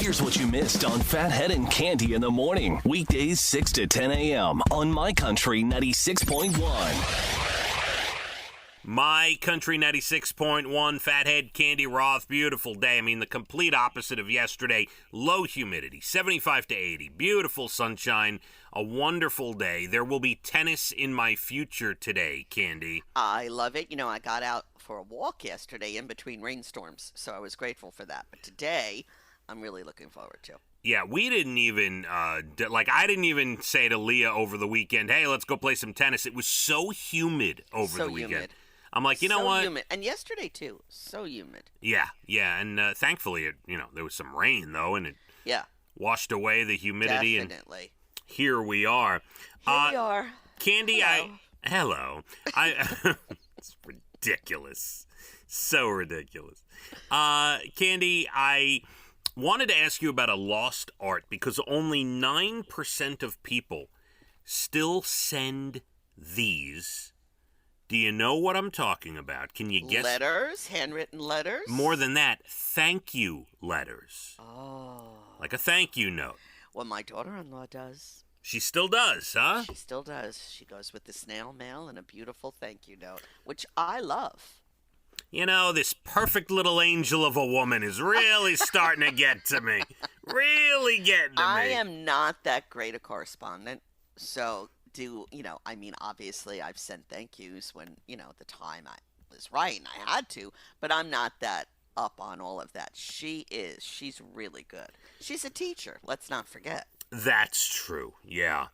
Here's what you missed on Phathead and Cande in the morning. Weekdays 6 to 10 a.m. on My Country 96.1. My Country 96.1, Phathead, Cande, Roth, beautiful day. I mean, the complete opposite of yesterday. Low humidity, 75 to 80, beautiful sunshine, a wonderful day. There will be tennis in my future today, Cande. I love it. You know, I got out for a walk yesterday in between rainstorms, so I was grateful for that. But today, I'm really looking forward to. Yeah, we didn't even, I didn't even say to Leah over the weekend, hey, let's go play some tennis. It was so humid over the weekend. Humid. I'm like, you know what? Humid. And yesterday, too. So humid. Yeah, and thankfully, there was some rain, though, and it washed away the humidity. Definitely. And here we are. Here we are. Cande, Hello. It's ridiculous. So ridiculous. Cande, I wanted to ask you about a lost art because only 9% of people still send these. Do you know what I'm talking about? Can you guess? Letters? Handwritten letters? More than that, thank you letters. Oh. Like a thank you note. Well, my daughter-in-law does. She still does, huh? She still does. She goes with the snail mail and a beautiful thank you note, which I love. You know, this perfect little angel of a woman is really starting to get to me. Really getting to me. I am not that great a correspondent, so obviously I've sent thank yous when, the time I was right and I had to, but I'm not that up on all of that. She's really good. She's a teacher, let's not forget. That's true, yeah.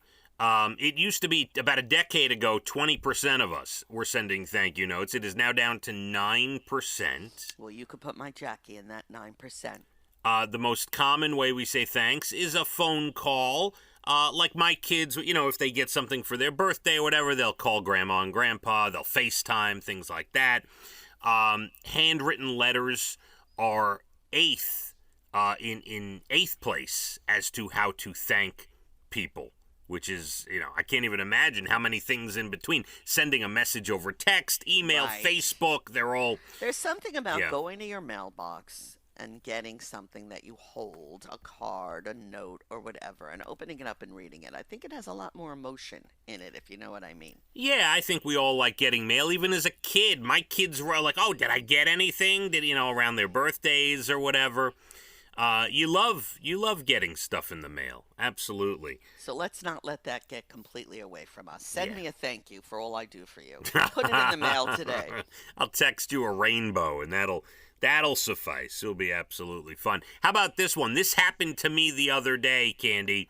It used to be about a decade ago, 20% of us were sending thank you notes. It is now down to 9%. Well, you could put my Jackie in that 9%. The most common way we say thanks is a phone call. Like my kids, if they get something for their birthday or whatever, they'll call grandma and grandpa, they'll FaceTime, things like that. Handwritten letters are eighth place as to how to thank people, which is, I can't even imagine how many things in between. Sending a message over text, email, right. Facebook, There's something about going to your mailbox and getting something that you hold, a card, a note, or whatever, and opening it up and reading it. I think it has a lot more emotion in it, if you know what I mean. Yeah, I think we all like getting mail, even as a kid. My kids were like, oh, did I get anything? Around their birthdays or whatever. You love getting stuff in the mail. Absolutely. So let's not let that get completely away from us. Send me a thank you for all I do for you. Put it in the mail today. I'll text you a rainbow, and that'll suffice. It'll be absolutely fun. How about this one? This happened to me the other day, Cande.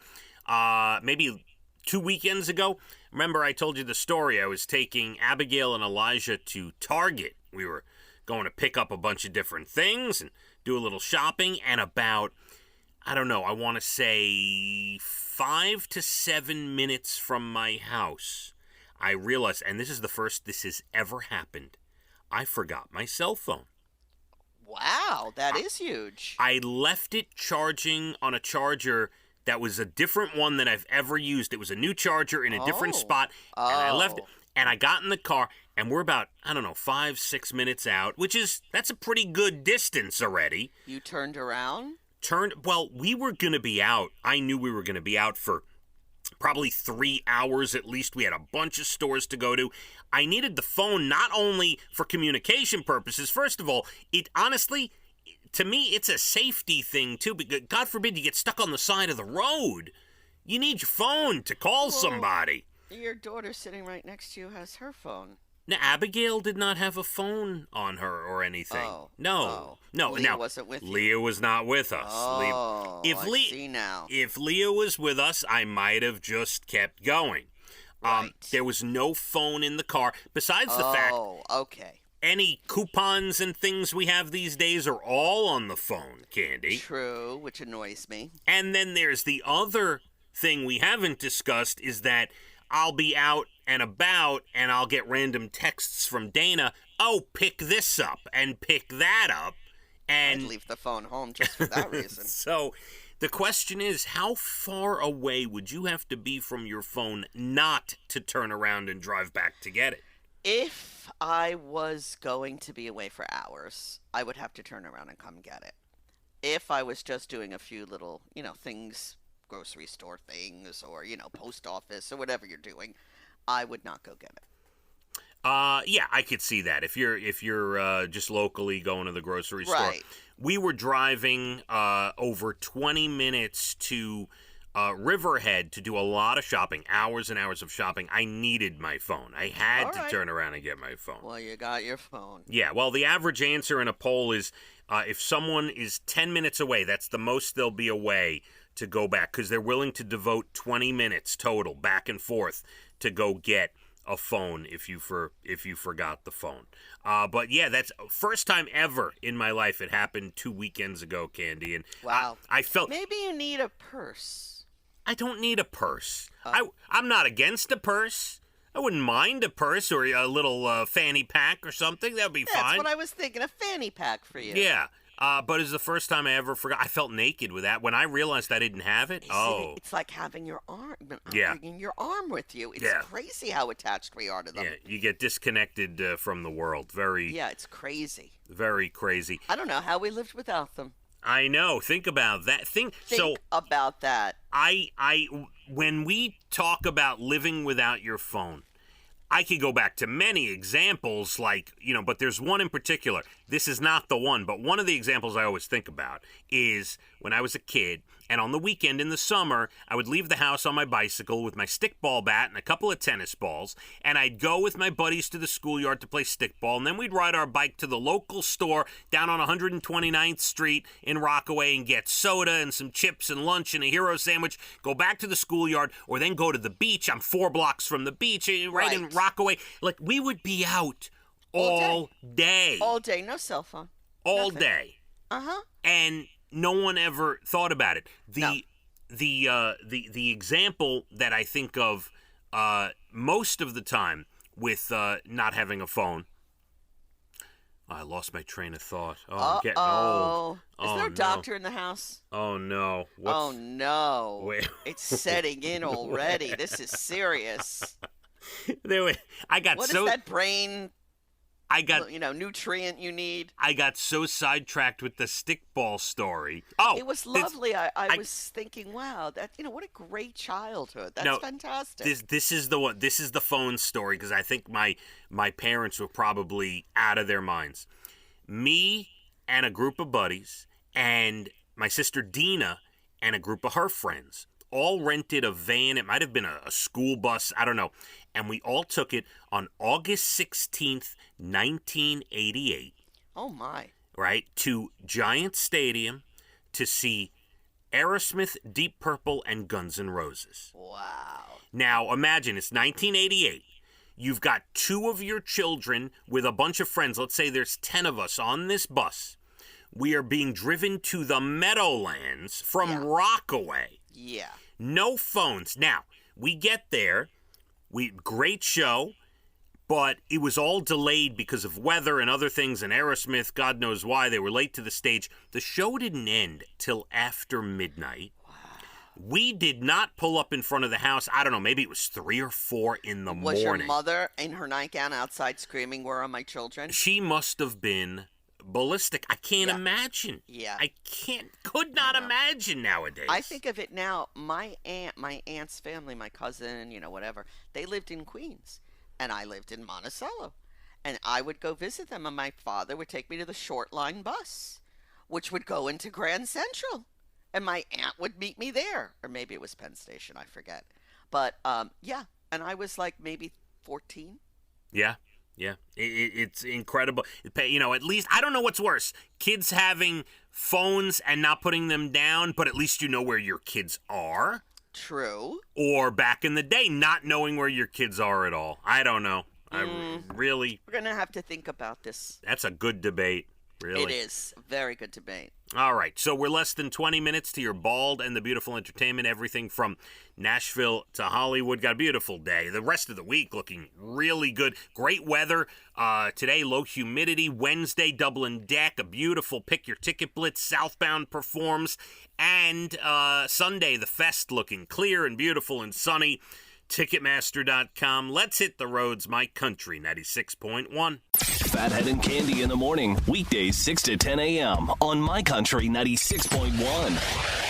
Maybe 2 weekends ago. Remember I told you the story. I was taking Abigail and Elijah to Target. We were going to pick up a bunch of different things and do a little shopping. And about, I want to say 5 to 7 minutes from my house, I realized, and this is the first this has ever happened, I forgot my cell phone. Wow, that is huge. I left it charging on a charger that was a different one than I've ever used. It was a new charger in a different spot, and I left it. And I got in the car, and we're about, 5-6 minutes out, that's a pretty good distance already. You turned around? Well, we were going to be out. I knew we were going to be out for probably 3 hours at least. We had a bunch of stores to go to. I needed the phone not only for communication purposes. First of all, to me, it's a safety thing too, because God forbid you get stuck on the side of the road. You need your phone to call somebody. Your daughter sitting right next to you has her phone. Now, Abigail did not have a phone on her or anything. No. Leah wasn't with you. Leah was not with us. I see now. If Leah was with us, I might have just kept going. Right. There was no phone in the car. Besides the fact, any coupons and things we have these days are all on the phone, Cande. True, which annoys me. And then there's the other thing we haven't discussed is that I'll be out and about, and I'll get random texts from Dana. Oh, pick this up and pick that up. And I'd leave the phone home just for that reason. So the question is, how far away would you have to be from your phone not to turn around and drive back to get it? If I was going to be away for hours, I would have to turn around and come get it. If I was just doing a few little, things, grocery store things, or, post office or whatever you're doing, I would not go get it. Yeah, I could see that. If you're just locally going to the grocery store. Right. We were driving over 20 minutes to Riverhead to do a lot of shopping, hours and hours of shopping. I needed my phone. I had All to right. turn around and get my phone. Well, you got your phone. Yeah, well, the average answer in a poll is if someone is 10 minutes away, that's the most they'll be away to go back, because they're willing to devote 20 minutes total back and forth to go get a phone if you forgot the phone. But yeah, that's first time ever in my life. It happened 2 weekends ago, Candy, and Wow. I felt Maybe you need a purse. I don't need a purse. Oh. I'm not against a purse. I wouldn't mind a purse or a little fanny pack or something. That'd be That's fine. what I was thinking, a fanny pack for you. Yeah. But it's the first time I ever forgot. I felt naked with that. When I realized I didn't have it, It's like having your arm, Yeah. bringing your arm with you. It's Yeah. crazy how attached we are to them. yeah, you get disconnected from the world. Very, Yeah, it's crazy. very crazy. I don't know how we lived without them. I know. Think about that. Think So about that. when we talk about living without your phone, I could go back to many examples, but there's one in particular. This is not the one, but one of the examples I always think about is when I was a kid, and on the weekend in the summer, I would leave the house on my bicycle with my stickball bat and a couple of tennis balls, and I'd go with my buddies to the schoolyard to play stickball, and then we'd ride our bike to the local store down on 129th Street in Rockaway and get soda and some chips and lunch and a hero sandwich, go back to the schoolyard, or then go to the beach. I'm 4 blocks from the beach, right in Rockaway. Like, we would be out all day. All day, no cell phone. All Nothing. day. Uh-huh. And no one ever thought about it. No. The example that I think of most of the time with not having a phone. I lost my train of thought. Oh, I'm getting old. Is there a doctor in the house? Oh no! Oh no! Wait. It's setting in already. This is serious. I got What so is that brain? I got nutrient you need. I got so sidetracked with the stickball story. Oh, It was lovely. I was thinking, wow, that what a great childhood. That's fantastic. This is the one. This is the phone story, because I think my parents were probably out of their minds. Me and a group of buddies and my sister Dina and a group of her friends all rented a van. It might have been a school bus. I don't know. And we all took it on August 16th, 1988. Oh my. Right? To Giant Stadium to see Aerosmith, Deep Purple, and Guns N' Roses. Wow. Now, imagine, it's 1988. You've got 2 of your children with a bunch of friends. Let's say there's 10 of us on this bus. We are being driven to the Meadowlands from Rockaway. Yeah. No phones. Now, we get there. Great show, but it was all delayed because of weather and other things, and Aerosmith, God knows why, they were late to the stage. The show didn't end till after midnight. Wow. We did not pull up in front of the house. I don't know, maybe it was 3 or 4 in the morning. Was your mother in her nightgown outside screaming, "Where are my children?" She must have been ballistic. I can't imagine. Yeah. Could not imagine nowadays. I think of it now. My aunt's family, my cousin, whatever, they lived in Queens, and I lived in Monticello, and I would go visit them, and my father would take me to the short line bus, which would go into Grand Central, and my aunt would meet me there, or maybe it was Penn Station, I forget, but yeah, and I was like maybe 14. Yeah. Yeah, it's incredible. At least, I don't know what's worse, kids having phones and not putting them down, but at least you know where your kids are. True. Or back in the day, not knowing where your kids are at all. I don't know. We're going to have to think about this. That's a good debate, really. It is. A very good debate. All right, so we're less than 20 minutes to your Bald and the Beautiful entertainment, everything from Nashville to Hollywood. Got a beautiful day. The rest of the week looking really good. Great weather. Today, low humidity. Wednesday, Dublin Deck, a beautiful Pick Your Ticket Blitz. Southbound performs. And Sunday, the Fest looking clear and beautiful and sunny. Ticketmaster.com. Let's hit the roads, My Country 96.1. Phathead and Cande in the morning, weekdays 6 to 10 a.m. on My Country 96.1.